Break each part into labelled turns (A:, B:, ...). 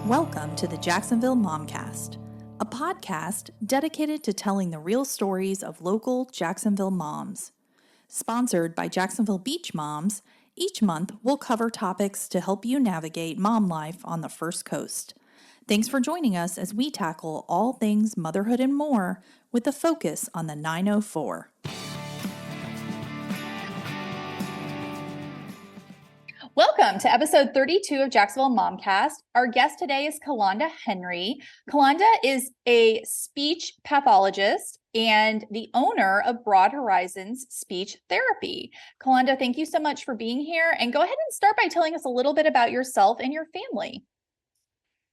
A: Welcome to the Jacksonville Momcast, a podcast dedicated to telling the real stories of local Jacksonville moms. Sponsored by Jacksonville Beach Moms, each month we'll cover topics to help you navigate mom life on the First Coast. Thanks for joining us as we tackle all things motherhood and more with a focus on the 904. Welcome to episode 32 of Jacksonville Momcast. Our guest today is Calonda Henry. Calonda is a speech pathologist and the owner of Broad Horizons Speech Therapy. Calonda, thank you so much for being here. And go ahead and start by telling us a little bit about yourself and your family.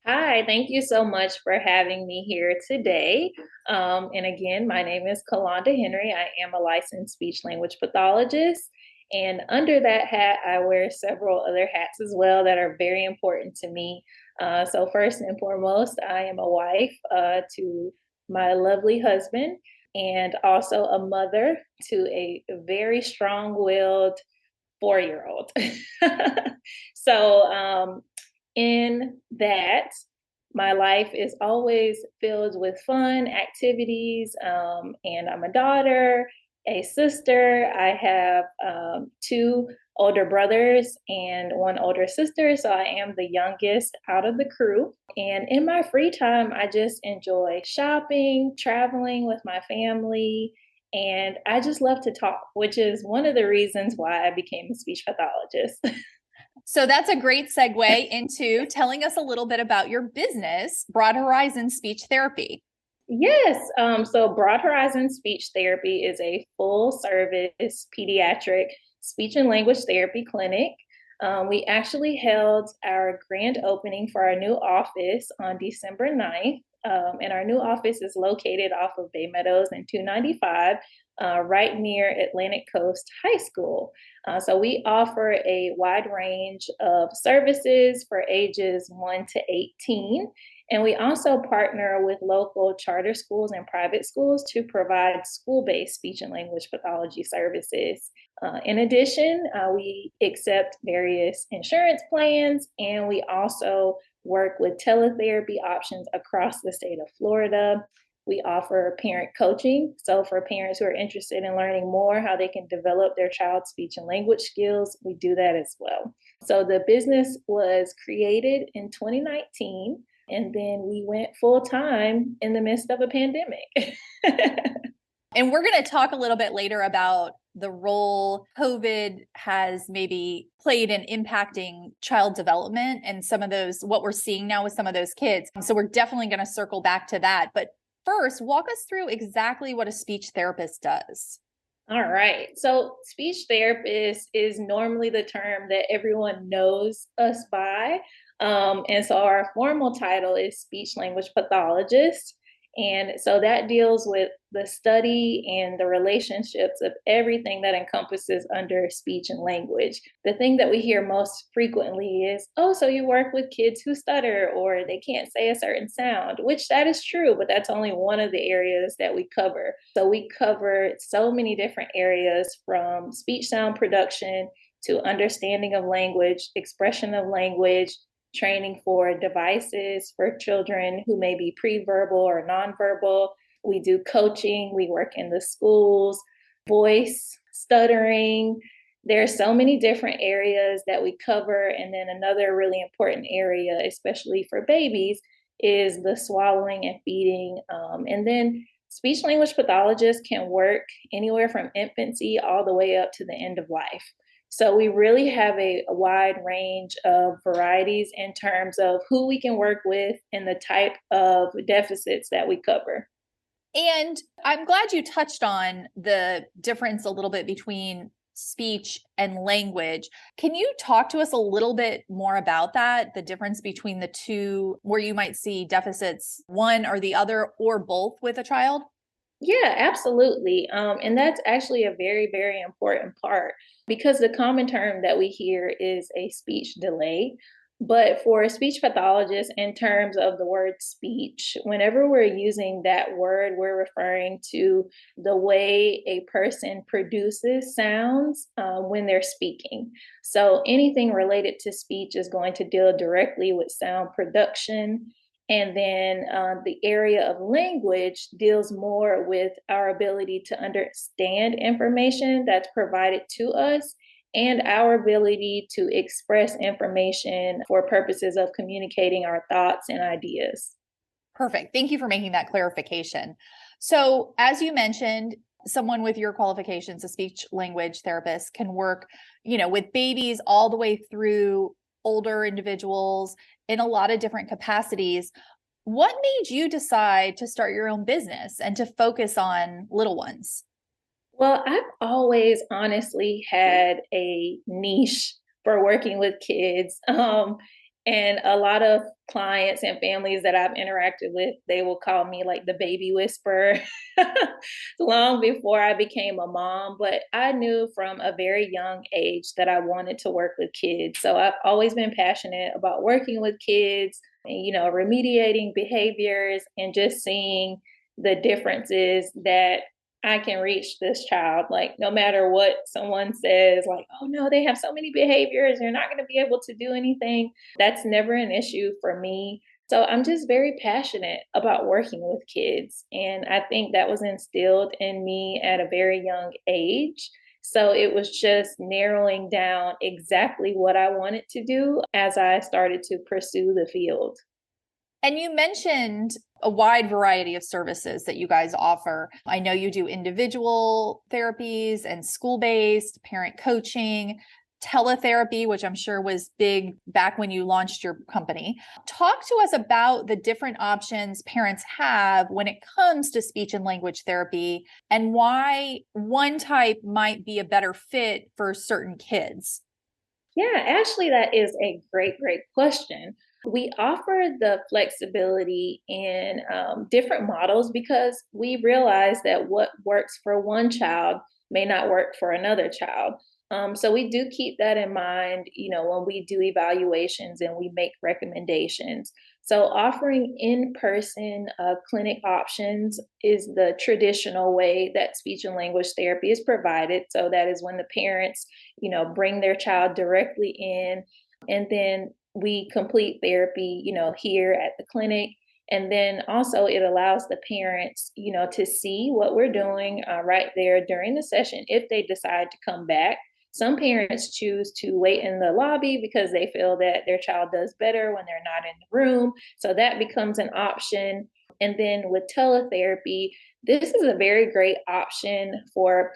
B: Hi, thank you so much for having me here today. And again, my name is Calonda Henry. I am a licensed speech language pathologist. And under that hat, I wear several other hats as well that are very important to me. So first and foremost, I am a wife to my lovely husband and also a mother to a very strong-willed 4-year-old. So in that, my life is always filled with fun activities, and I'm a daughter, a sister. I have 2 older brothers and 1 older sister, so I am the youngest out of the crew. And in my free time, I just enjoy shopping, traveling with my family, and I just love to talk, which is one of the reasons why I became a speech pathologist.
A: So that's a great segue into telling us a little bit about your business, Broad Horizons Speech Therapy.
B: Yes. So Broad Horizon Speech Therapy is a full service pediatric speech and language therapy clinic. We actually held our grand opening for our new office on December 9th. And our new office is located off of Bay Meadows and 295, right near Atlantic Coast High School. So we offer a wide range of services for ages 1 to 18. And we also partner with local charter schools and private schools to provide school-based speech and language pathology services. In addition, we accept various insurance plans, and we also work with teletherapy options across the state of Florida. We offer parent coaching. So for parents who are interested in learning more how they can develop their child's speech and language skills, we do that as well. So the business was created in 2019. And then we went full time in the midst of a pandemic.
A: And we're going to talk a little bit later about the role COVID has maybe played in impacting child development and some of those, what we're seeing now with some of those kids. So we're definitely going to circle back to that. But first, walk us through exactly what a speech therapist does.
B: All right. So speech therapist is normally the term that everyone knows us by. And so our formal title is speech language pathologist. And so that deals with the study and the relationships of everything that encompasses under speech and language. The thing that we hear most frequently is, oh, so you work with kids who stutter or they can't say a certain sound, which that is true, but that's only one of the areas that we cover. So we cover so many different areas from speech sound production to understanding of language, expression of language, training for devices for children who may be pre-verbal or nonverbal. We do coaching. We work in the schools, voice, stuttering. There are so many different areas that we cover. And then another really important area, especially for babies, is the swallowing and feeding. And then speech language pathologists can work anywhere from infancy all the way up to the end of life. So we really have a wide range of varieties in terms of who we can work with and the type of deficits that we cover.
A: And I'm glad you touched on the difference a little bit between speech and language. Can you talk to us a little bit more about that, the difference between the two, where you might see deficits, one or the other, or both with a child?
B: Yeah, absolutely. And that's actually a very, very important part because the common term that we hear is a speech delay. But for a speech pathologist, in terms of the word speech, whenever we're using that word, we're referring to the way a person produces sounds when they're speaking. So anything related to speech is going to deal directly with sound production. And then the area of language deals more with our ability to understand information that's provided to us and our ability to express information for purposes of communicating our thoughts and ideas.
C: Perfect. Thank you for making that clarification. So, as you mentioned, someone with your qualifications, a speech language therapist, can work, with babies all the way through older individuals in a lot of different capacities. What made you decide to start your own business and to focus on little ones?
B: Well, I've always honestly had a niche for working with kids. And a lot of clients and families that I've interacted with, they will call me like the baby whisperer long before I became a mom. But I knew from a very young age that I wanted to work with kids. So I've always been passionate about working with kids and, remediating behaviors and just seeing the differences that I can reach this child. Like, no matter what someone says, like, oh no, they have so many behaviors, you're not going to be able to do anything. That's never an issue for me. So I'm just very passionate about working with kids. And I think that was instilled in me at a very young age. So it was just narrowing down exactly what I wanted to do as I started to pursue the field.
C: And you mentioned a wide variety of services that you guys offer. I know you do individual therapies and school-based, parent coaching, teletherapy, which I'm sure was big back when you launched your company. Talk to us about the different options parents have when it comes to speech and language therapy and why one type might be a better fit for certain kids.
B: Yeah, actually, that is a great, great question. We offer the flexibility in different models because we realize that what works for one child may not work for another child. So we do keep that in mind, when we do evaluations and we make recommendations. So offering in-person clinic options is the traditional way that speech and language therapy is provided. So that is when the parents, bring their child directly in, and then we complete therapy, here at the clinic. And then also it allows the parents, to see what we're doing right there during the session if they decide to come back. Some parents choose to wait in the lobby because they feel that their child does better when they're not in the room. So that becomes an option. And then with teletherapy, this is a very great option for,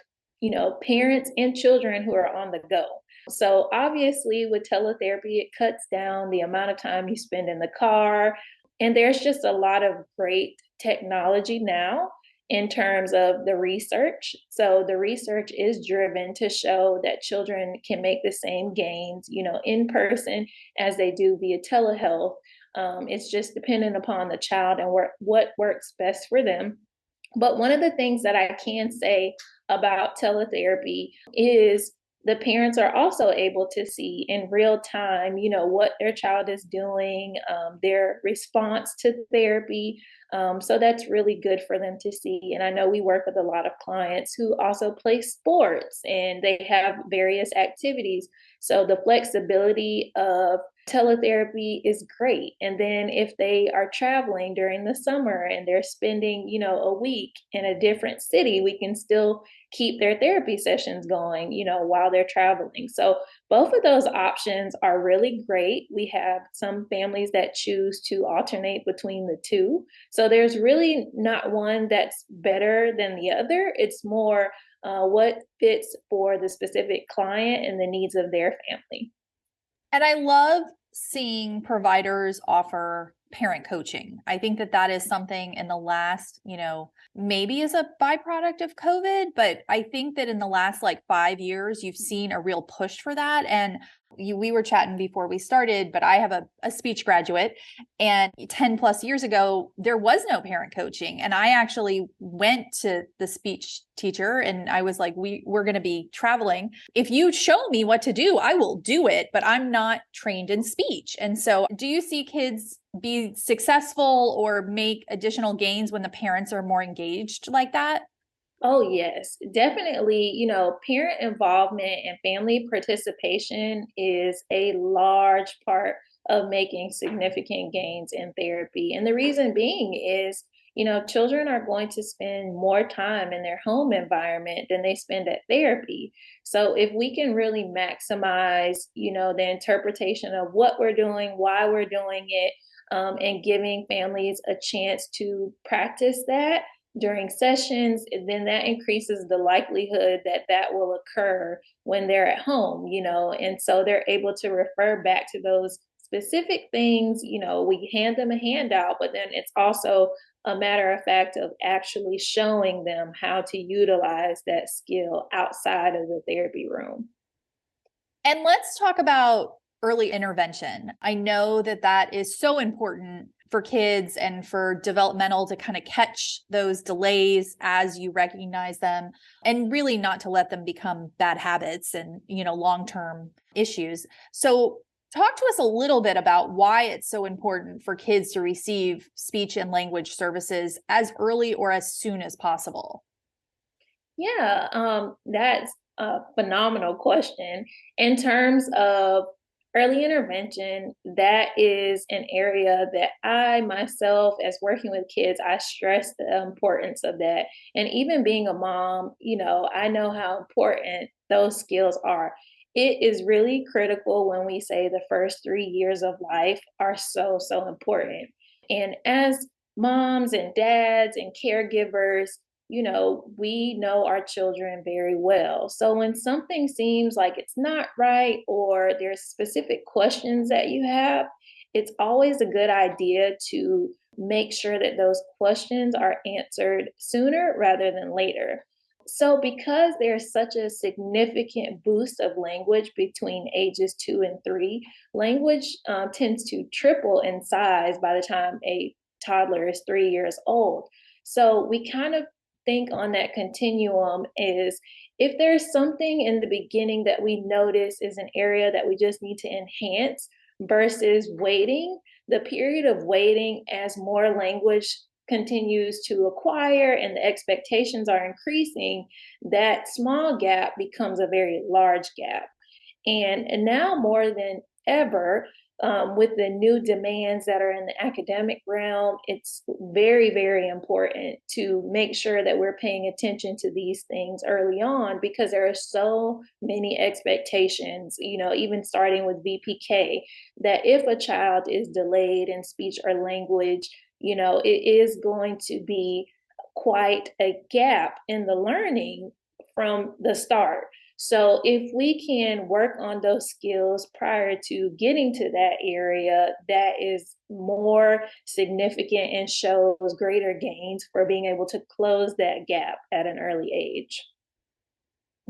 B: parents and children who are on the go. So obviously with teletherapy, it cuts down the amount of time you spend in the car. And there's just a lot of great technology now in terms of the research. So the research is driven to show that children can make the same gains, in person as they do via telehealth. It's just dependent upon the child and what works best for them. But one of the things that I can say about teletherapy is the parents are also able to see in real time, what their child is doing, their response to therapy. So that's really good for them to see. And I know we work with a lot of clients who also play sports and they have various activities. So the flexibility of teletherapy is great. And then if they are traveling during the summer and they're spending, a week in a different city, we can still keep their therapy sessions going, while they're traveling. So both of those options are really great. We have some families that choose to alternate between the two. So there's really not one that's better than the other. It's more what fits for the specific client and the needs of their family.
C: And I love seeing providers offer parent coaching. I think that that is something in the last, maybe as a byproduct of COVID, but I think that in the last like 5 years, you've seen a real push for that. And We were chatting before we started, but I have a speech graduate, and 10 plus years ago, there was no parent coaching. And I actually went to the speech teacher and I was like, we're going to be traveling. If you show me what to do, I will do it, but I'm not trained in speech. And so do you see kids be successful or make additional gains when the parents are more engaged like that?
B: Oh, yes, definitely. Parent involvement and family participation is a large part of making significant gains in therapy. And the reason being is, children are going to spend more time in their home environment than they spend at therapy. So if we can really maximize, the interpretation of what we're doing, why we're doing it, and giving families a chance to practice that during sessions, then that increases the likelihood that that will occur when they're at home, and so they're able to refer back to those specific things. We hand them a handout, but then it's also a matter of fact of actually showing them how to utilize that skill outside of the therapy room.
C: And let's talk about early intervention. I know that that is so important for kids and for developmental to kind of catch those delays as you recognize them, and really not to let them become bad habits and, long-term issues. So talk to us a little bit about why it's so important for kids to receive speech and language services as early or as soon as possible.
B: Yeah, that's a phenomenal question. In terms of early intervention, that is an area that I myself, as working with kids, I stress the importance of that. And even being a mom, I know how important those skills are. It is really critical when we say the first 3 years of life are so, so important. And as moms and dads and caregivers, we know our children very well. So when something seems like it's not right or there's specific questions that you have, it's always a good idea to make sure that those questions are answered sooner rather than later. So, because there's such a significant boost of language between ages 2 and 3, language tends to triple in size by the time a toddler is 3 years old. So, we kind of think on that continuum is if there's something in the beginning that we notice is an area that we just need to enhance versus waiting, the period of waiting as more language continues to acquire and the expectations are increasing, that small gap becomes a very large gap. And now more than ever, with the new demands that are in the academic realm, it's very, very important to make sure that we're paying attention to these things early on because there are so many expectations, even starting with VPK, that if a child is delayed in speech or language, it is going to be quite a gap in the learning from the start. So if we can work on those skills prior to getting to that area, that is more significant and shows greater gains for being able to close that gap at an early age.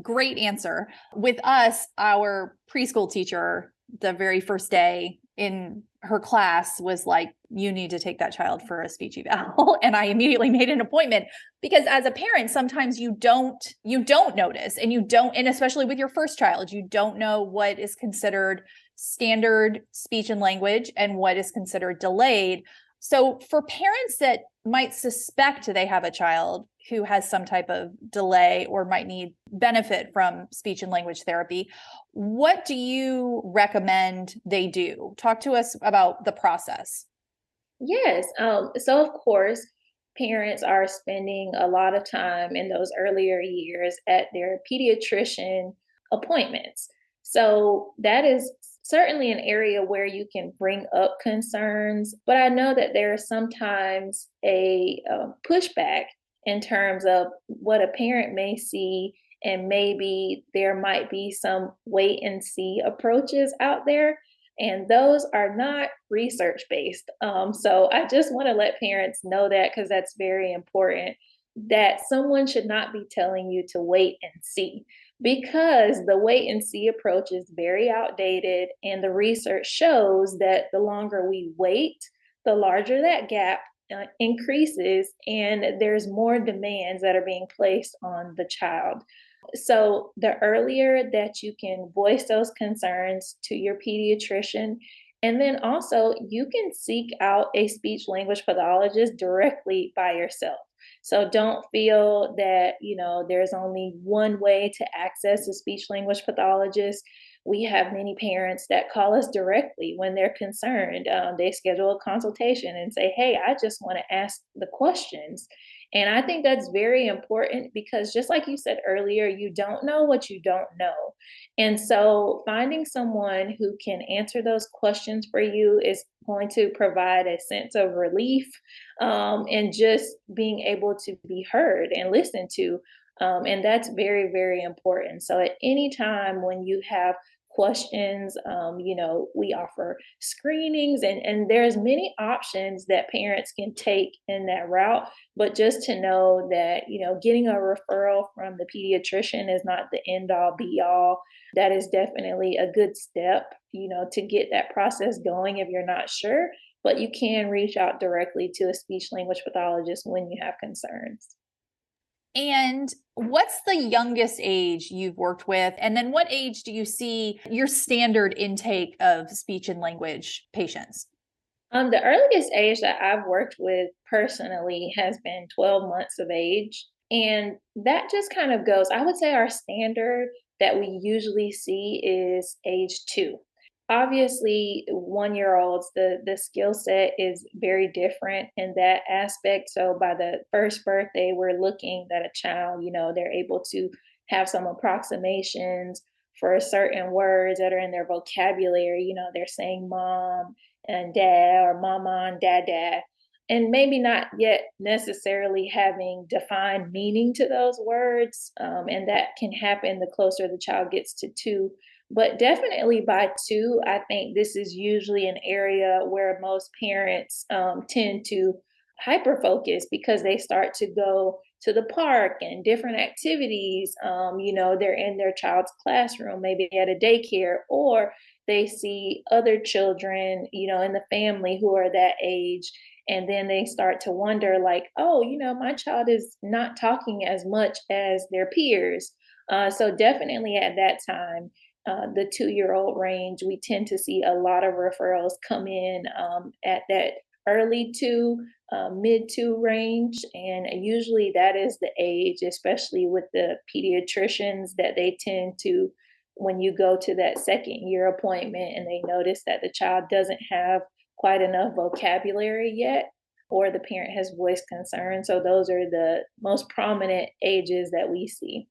C: Great answer. With us, our preschool teacher, the very first day in her class was like, you need to take that child for a speech eval. And I immediately made an appointment because as a parent, sometimes you don't notice and especially with your first child, you don't know what is considered standard speech and language and what is considered delayed. So for parents that might suspect they have a child who has some type of delay or might need benefit from speech and language therapy, what do you recommend they do? Talk to us about the process.
B: Yes. So of course, parents are spending a lot of time in those earlier years at their pediatrician appointments. So that is certainly an area where you can bring up concerns, but I know that there is sometimes a pushback in terms of what a parent may see, and maybe there might be some wait and see approaches out there. And those are not research based. So I just want to let parents know that because that's very important that someone should not be telling you to wait and see. Because the wait and see approach is very outdated, and the research shows that the longer we wait, the larger that gap increases, and there's more demands that are being placed on the child. So, the earlier that you can voice those concerns to your pediatrician, and then also you can seek out a speech language pathologist directly by yourself. So don't feel that, there's only one way to access a speech language pathologist. We have many parents that call us directly when they're concerned. They schedule a consultation and say, "Hey, I just want to ask the questions." And I think that's very important because, just like you said earlier, you don't know what you don't know. And so finding someone who can answer those questions for you is going to provide a sense of relief, and just being able to be heard and listened to. And that's very, very important. So at any time when you have questions, we offer screenings, and there's many options that parents can take in that route. But just to know that, getting a referral from the pediatrician is not the end all be all. That is definitely a good step, to get that process going if you're not sure, but you can reach out directly to a speech language pathologist when you have concerns.
C: And what's the youngest age you've worked with? And then what age do you see your standard intake of speech and language patients?
B: The earliest age that I've worked with personally has been 12 months of age. And that just kind of goes, I would say our standard that we usually see is age 2. Obviously, 1 year olds, the skill set is very different in that aspect. So by the first birthday, we're looking that a child, they're able to have some approximations for certain words that are in their vocabulary. They're saying mom and dad, or mama and dad, and maybe not yet necessarily having defined meaning to those words. And that can happen the closer the child gets to 2. But definitely by 2, I think this is usually an area where most parents tend to hyper focus because they start to go to the park and different activities. They're in their child's classroom, maybe at a daycare, or they see other children, in the family who are that age. And then they start to wonder, like, oh, my child is not talking as much as their peers. So definitely at that time, the 2-year-old range, we tend to see a lot of referrals come in at that early 2, mid 2 range. And usually that is the age, especially with the pediatricians, that they tend to, when you go to that second year appointment and they notice that the child doesn't have quite enough vocabulary yet, or the parent has voiced concern. So those are the most prominent ages that we see.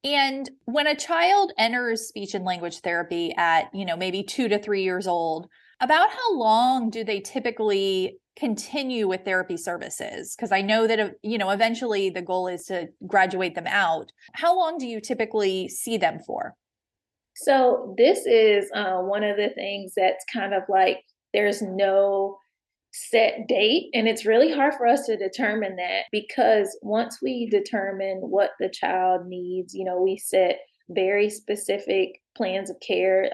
C: And when a child enters speech and language therapy at, maybe 2 to 3 years old, about how long do they typically continue with therapy services? Because I know that, eventually the goal is to graduate them out. How long do you typically see them for?
B: So this is one of the things that's kind of like there's no set date, and it's really hard for us to determine that, because once we determine what the child needs, we set very specific plans of care,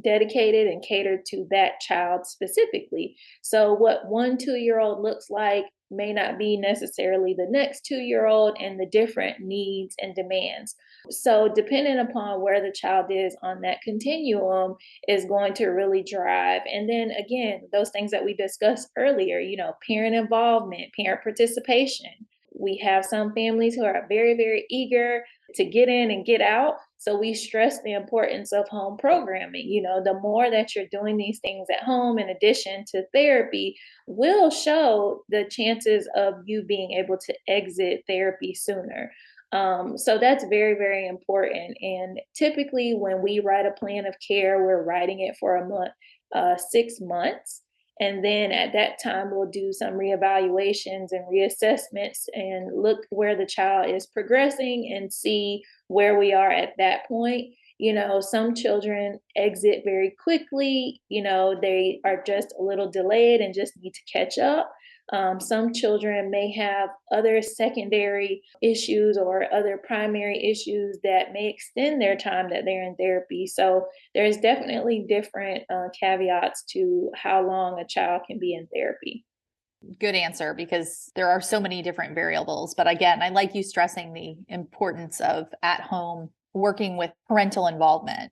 B: dedicated and catered to that child specifically. So what 1 2-year-old looks like may not be necessarily the next 2-year-old, and the different needs and demands. So depending upon where the child is on that continuum is going to really drive. And then again, those things that we discussed earlier, parent involvement, parent participation. We have some families who are very, very eager to get in and get out. So we stress the importance of home programming. The more that you're doing these things at home in addition to therapy will show the chances of you being able to exit therapy sooner. So that's very, very important. And typically, when we write a plan of care, we're writing it for a month, 6 months. And then at that time, we'll do some reevaluations and reassessments and look where the child is progressing and see where we are at that point. Some children exit very quickly, they are just a little delayed and just need to catch up. Some children may have other secondary issues or other primary issues that may extend their time that they're in therapy. So there's definitely different caveats to how long a child can be in therapy.
C: Good answer, because there are so many different variables. But again, I like you stressing the importance of at home working with parental involvement.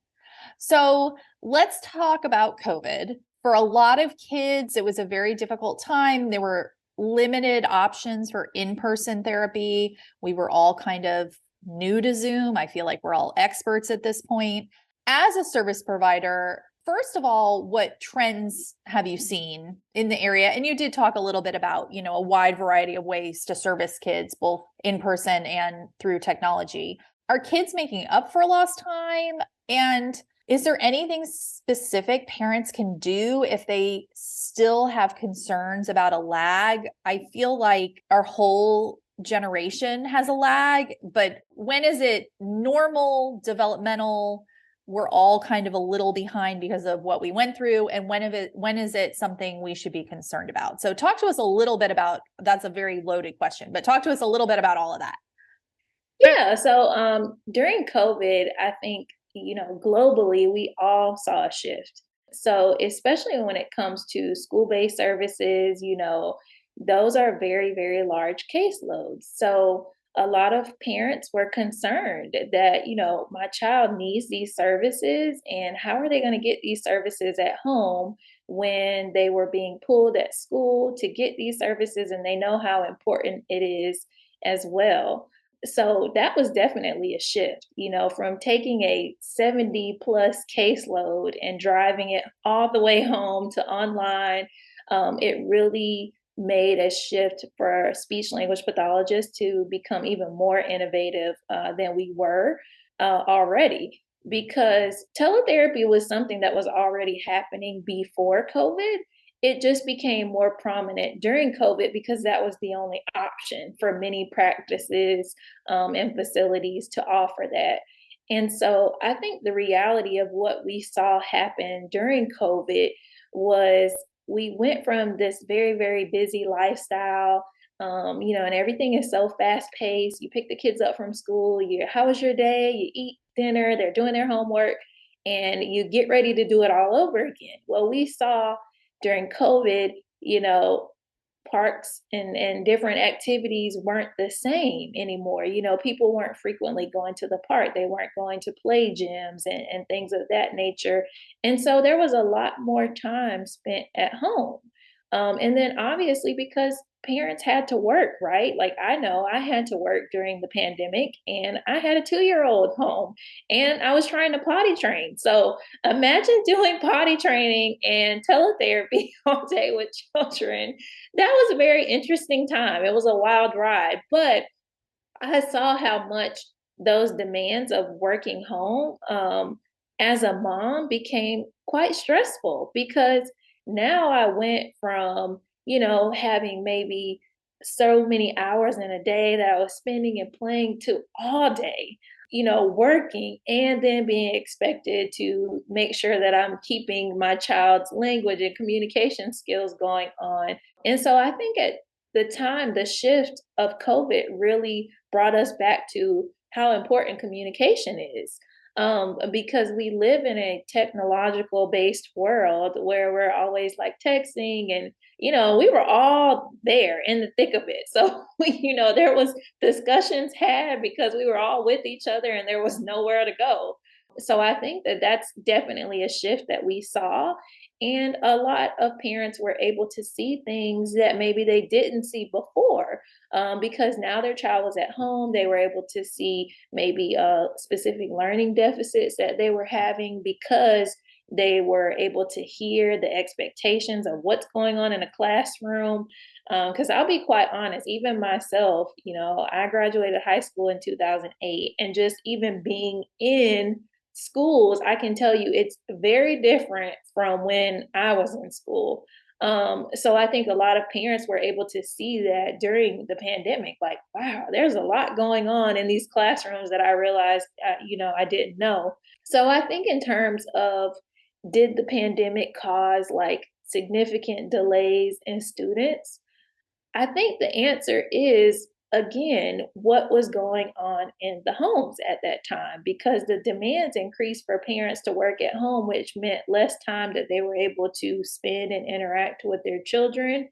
C: So let's talk about COVID. For a lot of kids, it was a very difficult time. There were limited options for in-person therapy. We were all kind of new to Zoom. I feel like we're all experts at this point. As a service provider, first of all, what trends have you seen in the area? And you did talk a little bit about, a wide variety of ways to service kids, both in person and through technology. Are kids making up for lost time? And is there anything specific parents can do if they still have concerns about a lag? I feel like our whole generation has a lag, but when is it normal, developmental? We're all kind of a little behind because of what we went through. And when is it something we should be concerned about? So talk to us a little bit about, that's a very loaded question, but talk to us a little bit about all of that.
B: Yeah. So during COVID, I think, globally, we all saw a shift. So, especially when it comes to school based services, those are very, very large caseloads. So, a lot of parents were concerned that, my child needs these services, and how are they going to get these services at home when they were being pulled at school to get these services, and they know how important it is as well. So that was definitely a shift, from taking a 70 plus caseload and driving it all the way home to online. It really made a shift for speech language pathologists to become even more innovative than we were already, because teletherapy was something that was already happening before COVID. It just became more prominent during COVID because that was the only option for many practices and facilities to offer that. And so I think the reality of what we saw happen during COVID was we went from this very, very busy lifestyle, and everything is so fast paced. You pick the kids up from school, how was your day? You eat dinner, they're doing their homework, and you get ready to do it all over again. Well, we saw during COVID, parks and different activities weren't the same anymore. People weren't frequently going to the park. They weren't going to play gyms and things of that nature. And so there was a lot more time spent at home. And then obviously because parents had to work, right? Like I know I had to work during the pandemic, and I had a 2-year-old home, and I was trying to potty train. So imagine doing potty training and teletherapy all day with children. That was a very interesting time. It was a wild ride, but I saw how much those demands of working home as a mom became quite stressful, because now I went from, having maybe so many hours in a day that I was spending and playing to all day, working, and then being expected to make sure that I'm keeping my child's language and communication skills going on. And so I think at the time, the shift of COVID really brought us back to how important communication is. Because we live in a technological based world where we're always like texting, and we were all there in the thick of it. So there was discussions had because we were all with each other and there was nowhere to go. So I think that that's definitely a shift that we saw. And a lot of parents were able to see things that maybe they didn't see before, because now their child was at home. They were able to see maybe specific learning deficits that they were having, because they were able to hear the expectations of what's going on in a classroom. Because I'll be quite honest, even myself, I graduated high school in 2008, and just even being in schools, I can tell you it's very different from when I was in school. So I think a lot of parents were able to see that during the pandemic, like, wow, there's a lot going on in these classrooms that I realized, I didn't know. So I think in terms of, did the pandemic cause like significant delays in students? I think the answer is, again, what was going on in the homes at that time, because the demands increased for parents to work at home, which meant less time that they were able to spend and interact with their children.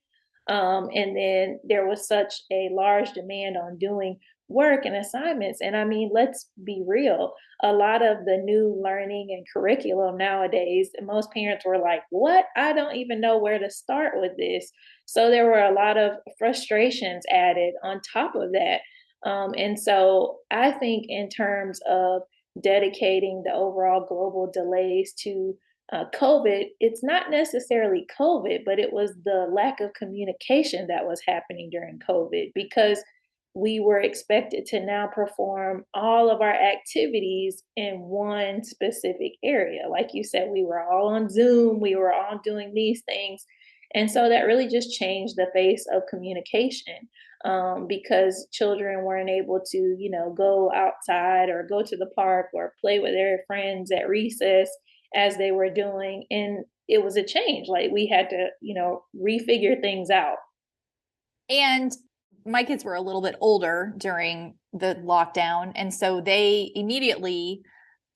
B: And then there was such a large demand on doing work and assignments. And I mean, let's be real, a lot of the new learning and curriculum nowadays, most parents were like, what? I don't even know where to start with this. So there were a lot of frustrations added on top of that. And so I think, in terms of dedicating the overall global delays to COVID, it's not necessarily COVID, but it was the lack of communication that was happening during COVID, because we were expected to now perform all of our activities in one specific area. Like you said, we were all on Zoom, we were all doing these things. And so that really just changed the face of communication, because children weren't able to, go outside or go to the park or play with their friends at recess as they were doing. And it was a change. Like, we had to, refigure things out.
C: And my kids were a little bit older during the lockdown. And so they immediately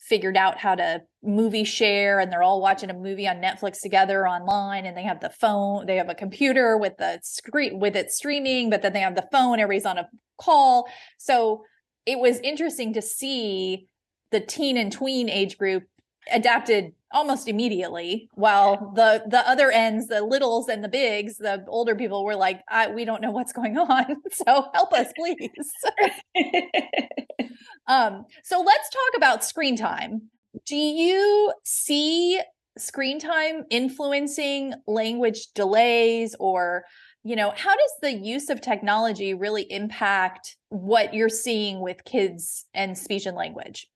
C: figured out how to movie share, and they're all watching a movie on Netflix together online, and they have the phone, they have a computer with the screen with it streaming, but then they have the phone, everybody's on a call. So it was interesting to see the teen and tween age group adapted almost immediately, while the other ends, the littles and the bigs, the older people, were like, we don't know what's going on, so help us, please. So let's talk about screen time. Do you see screen time influencing language delays, or how does the use of technology really impact what you're seeing with kids and speech and language?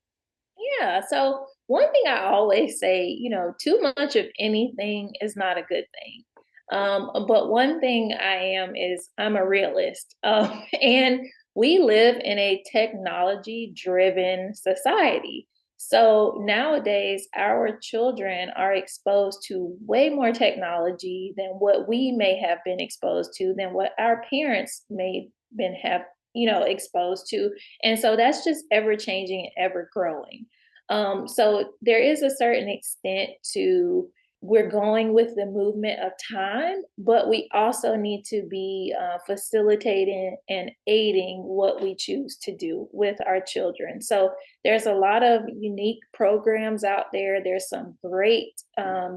B: Yeah. So one thing I always say, too much of anything is not a good thing. But one thing I am is, I'm a realist. And we live in a technology driven society. So nowadays, our children are exposed to way more technology than what we may have been exposed to, than what our parents may been have, exposed to. And so that's just ever changing and ever growing. So there is a certain extent to, we're going with the movement of time, but we also need to be facilitating and aiding what we choose to do with our children. So there's a lot of unique programs out there. There's some great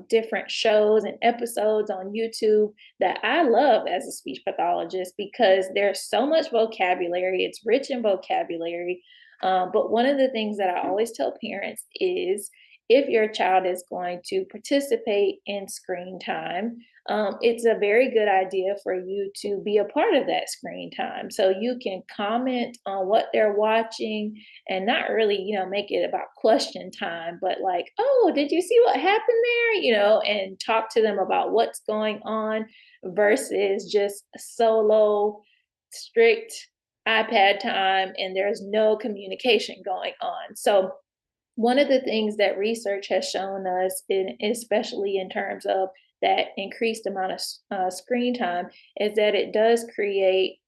B: different shows and episodes on YouTube that I love as a speech pathologist, because there's so much vocabulary. It's rich in vocabulary. But one of the things that I always tell parents is, if your child is going to participate in screen time, it's a very good idea for you to be a part of that screen time. So you can comment on what they're watching, and not really, make it about question time, but like, oh, did you see what happened there? And talk to them about what's going on, versus just solo, strict iPad time, and there's no communication going on. So one of the things that research has shown us, especially in terms of that increased amount of screen time, is that it does create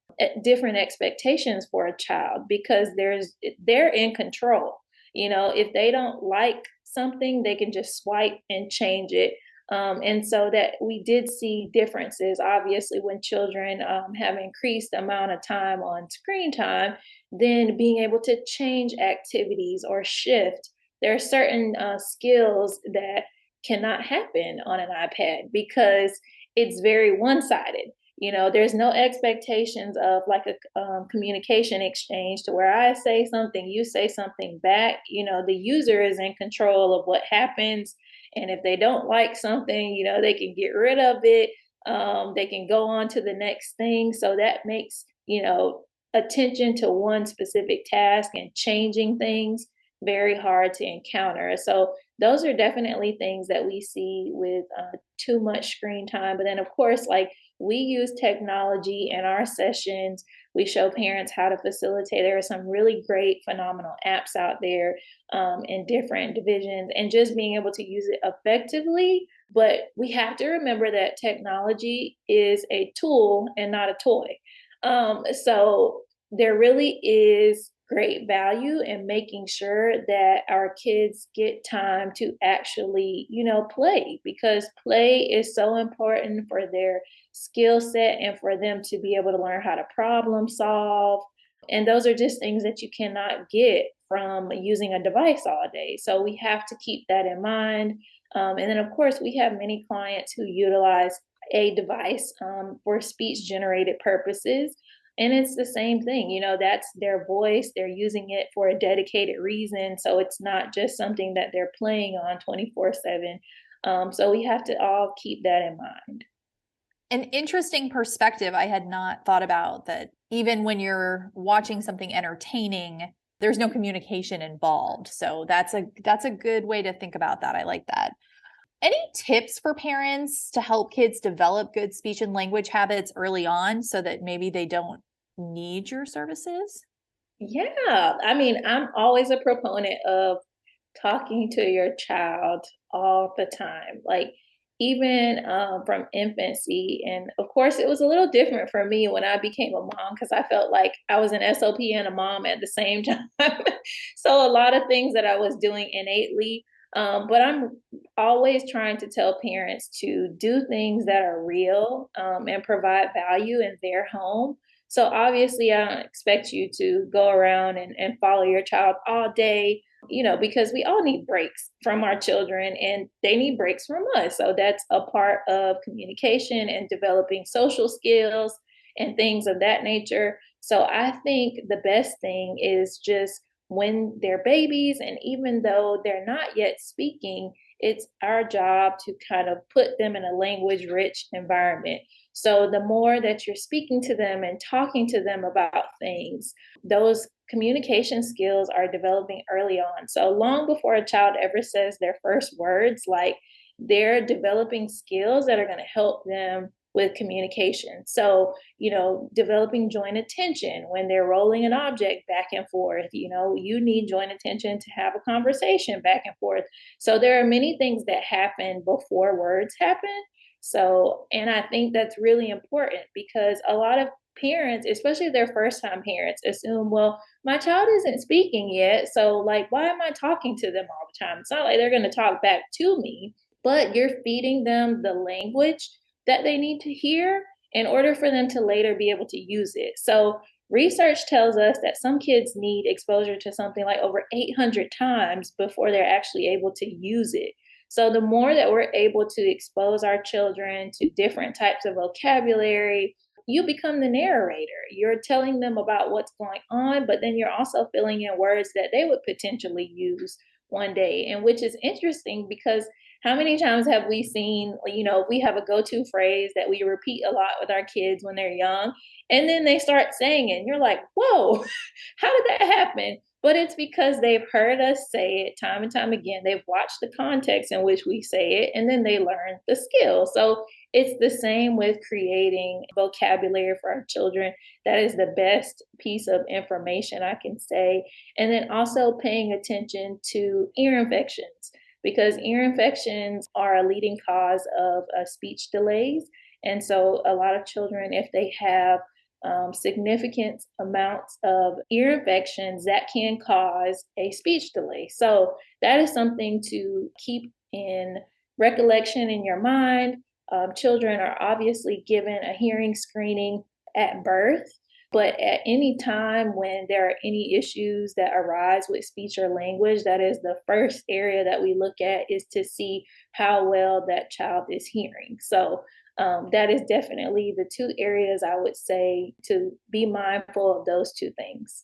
B: different expectations for a child, because they're in control. If they don't like something, they can just swipe and change it. And so that we did see differences, obviously, when children have increased amount of time on screen time, then being able to change activities or shift. There are certain skills that cannot happen on an iPad, because it's very one-sided. There's no expectations of, like, a communication exchange, to where I say something, you say something back. The user is in control of what happens. And if they don't like something, they can get rid of it. They can go on to the next thing. So that makes, attention to one specific task and changing things very hard to encounter. So those are definitely things that we see with too much screen time. But then, of course, like, we use technology in our sessions. We show parents how to facilitate. There are some really great, phenomenal apps out there in different divisions, and just being able to use it effectively. But we have to remember that technology is a tool and not a toy. So there really is great value in making sure that our kids get time to actually, play, because play is so important for their skill set and for them to be able to learn how to problem solve. And those are just things that you cannot get from using a device all day. So we have to keep that in mind. And then, of course, we have many clients who utilize a device for speech generated purposes. And it's the same thing, that's their voice. They're using it for a dedicated reason. So it's not just something that they're playing on 24/7. So we have to all keep that in mind.
C: An interesting perspective I had not thought about, that even when you're watching something entertaining, there's no communication involved. So that's a good way to think about that. I like that. Any tips for parents to help kids develop good speech and language habits early on so that maybe they don't need your services?
B: Yeah, I mean, I'm always a proponent of talking to your child all the time, like even from infancy. And of course, it was a little different for me when I became a mom, because I felt like I was an SOP and a mom at the same time. So a lot of things that I was doing innately. But I'm always trying to tell parents to do things that are real and provide value in their home. So obviously, I don't expect you to go around and follow your child all day, because we all need breaks from our children and they need breaks from us. So that's a part of communication and developing social skills and things of that nature. So I think the best thing is just when they're babies, and even though they're not yet speaking, it's our job to kind of put them in a language rich environment. So the more that you're speaking to them and talking to them about things, those communication skills are developing early on. So long before a child ever says their first words, like, they're developing skills that are going to help them with communication. So, developing joint attention when they're rolling an object back and forth, you need joint attention to have a conversation back and forth. So there are many things that happen before words happen. So, and I think that's really important, because a lot of parents, especially their first time parents, assume, well, my child isn't speaking yet. So, like, why am I talking to them all the time? It's not like they're going to talk back to me, but you're feeding them the language that they need to hear in order for them to later be able to use it. So, research tells us that some kids need exposure to something like over 800 times before they're actually able to use it. So the more that we're able to expose our children to different types of vocabulary, you become the narrator. You're telling them about what's going on, but then you're also filling in words that they would potentially use one day. And which is interesting, because how many times have we seen, we have a go-to phrase that we repeat a lot with our kids when they're young, and then they start saying it, and you're like, whoa, how did that happen? But it's because they've heard us say it time and time again. They've watched the context in which we say it, and then they learn the skill. So it's the same with creating vocabulary for our children. That is the best piece of information I can say. And then also paying attention to ear infections, because ear infections are a leading cause of speech delays. And so a lot of children, if they have significant amounts of ear infections, that can cause a speech delay. So that is something to keep in recollection in your mind. Children are obviously given a hearing screening at birth, but at any time when there are any issues that arise with speech or language, that is the first area that we look at, is to see how well that child is hearing. So that is definitely the two areas I would say to be mindful of, those two things.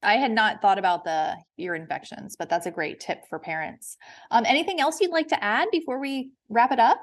C: I had not thought about the ear infections, but that's a great tip for parents. Anything else you'd like to add before we wrap it up?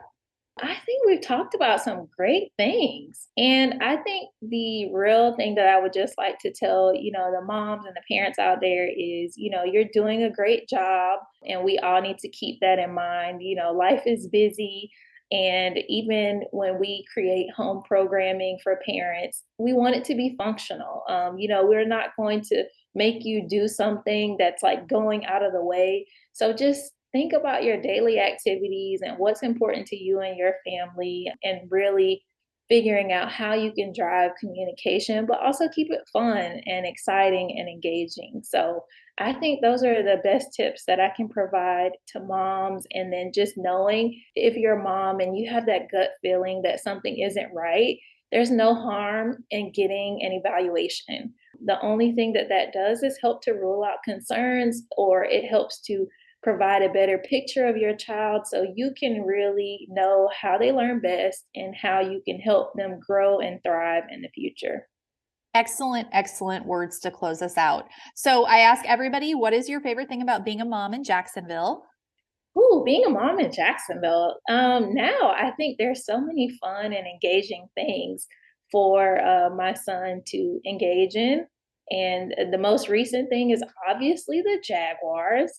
B: I think we've talked about some great things. And I think the real thing that I would just like to tell, the moms and the parents out there is, you're doing a great job, and we all need to keep that in mind. Life is busy. And even when we create home programming for parents, we want it to be functional. We're not going to make you do something that's like going out of the way. So just think about your daily activities and what's important to you and your family, and really figuring out how you can drive communication, but also keep it fun and exciting and engaging. So I think those are the best tips that I can provide to moms. And then just knowing if you're a mom and you have that gut feeling that something isn't right, there's no harm in getting an evaluation. The only thing that that does is help to rule out concerns, or it helps to provide a better picture of your child so you can really know how they learn best and how you can help them grow and thrive in the future.
C: Excellent, excellent words to close us out. So I ask everybody, what is your favorite thing about being a mom in Jacksonville?
B: Ooh, being a mom in Jacksonville. Now I think there's so many fun and engaging things for my son to engage in. And the most recent thing is obviously the Jaguars,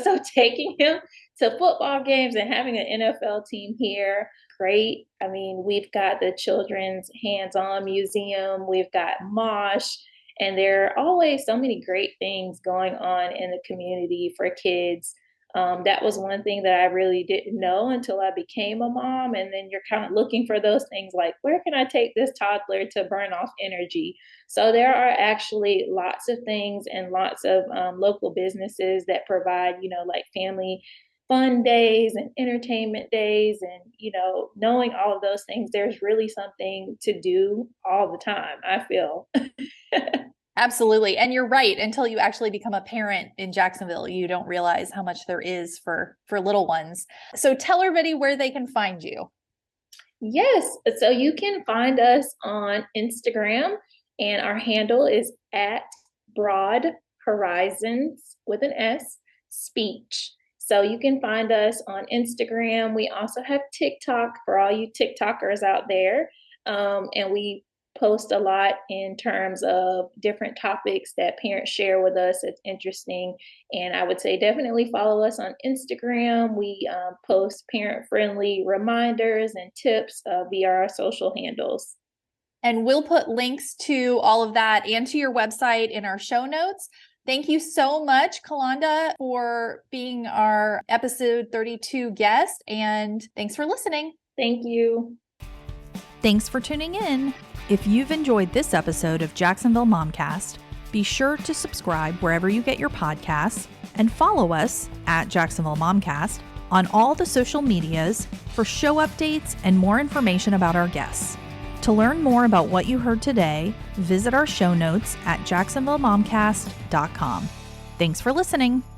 B: so taking him to football games and having an NFL team here, great. I mean, we've got the Children's Hands-On Museum, we've got Mosh, and there are always so many great things going on in the community for kids. That was one thing that I really didn't know until I became a mom. And then you're kind of looking for those things like, where can I take this toddler to burn off energy? So there are actually lots of things and lots of local businesses that provide, like family fun days and entertainment days. And, knowing all of those things, there's really something to do all the time, I feel.
C: Absolutely. And you're right. Until you actually become a parent in Jacksonville, you don't realize how much there is for little ones. So tell everybody where they can find you.
B: Yes. So you can find us on Instagram, and our handle is at Broad Horizons with an S speech. So you can find us on Instagram. We also have TikTok for all you TikTokers out there. And we post a lot in terms of different topics that parents share with us. It's interesting. And I would say definitely follow us on Instagram. We post parent-friendly reminders and tips via our social handles.
C: And we'll put links to all of that and to your website in our show notes. Thank you so much, Calonda, for being our episode 32 guest. And thanks for listening.
B: Thank you.
A: Thanks for tuning in. If you've enjoyed this episode of Jacksonville Momcast, be sure to subscribe wherever you get your podcasts and follow us at Jacksonville Momcast on all the social medias for show updates and more information about our guests. To learn more about what you heard today, visit our show notes at jacksonvillemomcast.com. Thanks for listening.